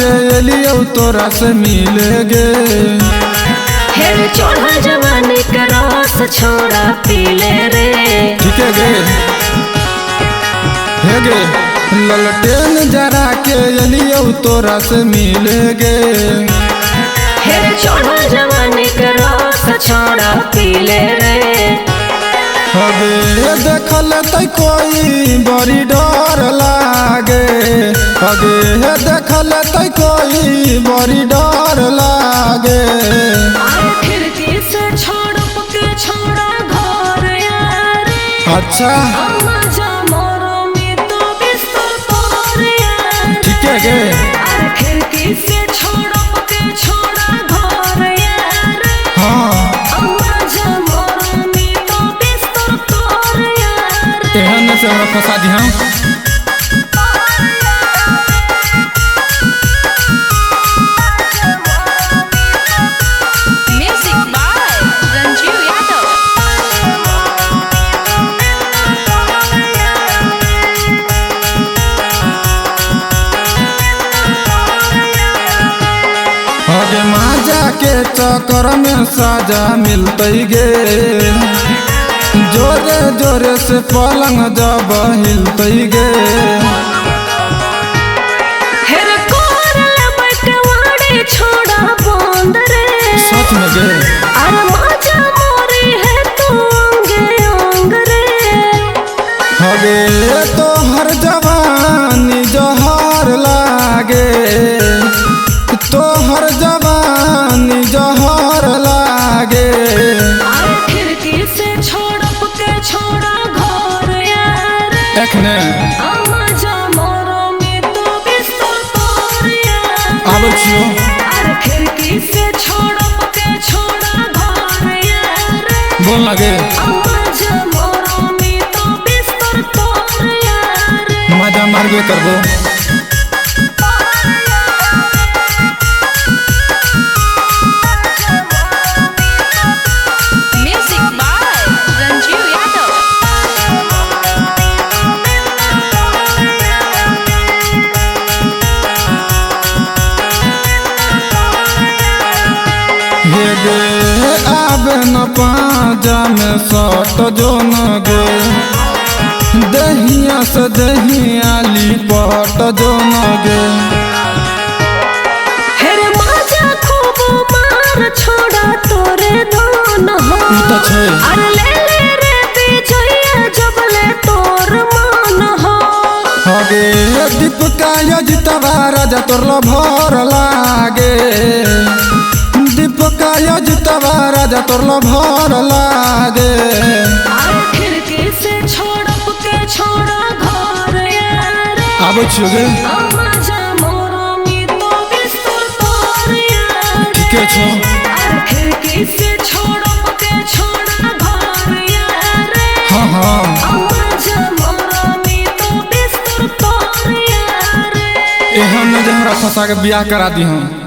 के एलियो तोरा से मिलेगे। हेर चढ़ा जवानी का रस छोड़ा पीले रे। ठीक है गे, हे गे ललटेन जरा के एलियो तोरा से मिलेगे। हेर चढ़ा जवानी का रस छोड़ा पीले रे। अगे देखल तै कोई बड़ी डर लागे। अगे देखल तै कोई बड़ी डर लागे। खिड़की से छोड़ के छोड़ा घर यार। अच्छा ठीक है गे। खिड़की से छोड़ के छोड़ा घर यार। हाँ एहन से हमरा फंसा दी। हाँ अगे माजा के चक्कर में साजा मिलते गे। जोरे जोरे से पलंग जब हिलते गे। छोड़ा बंद रे सच में गे। अरे माजा मोरी है तू अंगे अंग रे। अगे तो हर जवानी जहर लागे। तो हर जवानी जहर लागे। खिड़की से छोड़ के छोड़ा घर यार। एखने आबै छियो। खिड़की से छोड़ के छोड़ा घर यार। बोल लगे मजा मारबे करबो। आबे न पाजा में सट जो न गे। दहिया से दहिया लिपट जो न गे। हेरे माजा खूब मार छोड़ा तोरे दोन हो। अरे ले ले रे बिजइया जबले तोर मन हो। अगे दीपका यजितवा राजा तोर भर लागे। दीपका यजितवा राजा तोर भर लागे। खिड़की से छोड़ के छोड़ा घर यार। आबै छियो गे। ठीके छो। खिड़की से छोड़ के छोड़ा घर यार। हाँ हाँ एहन जे हमरा फंसा के बियाह करा दी। हम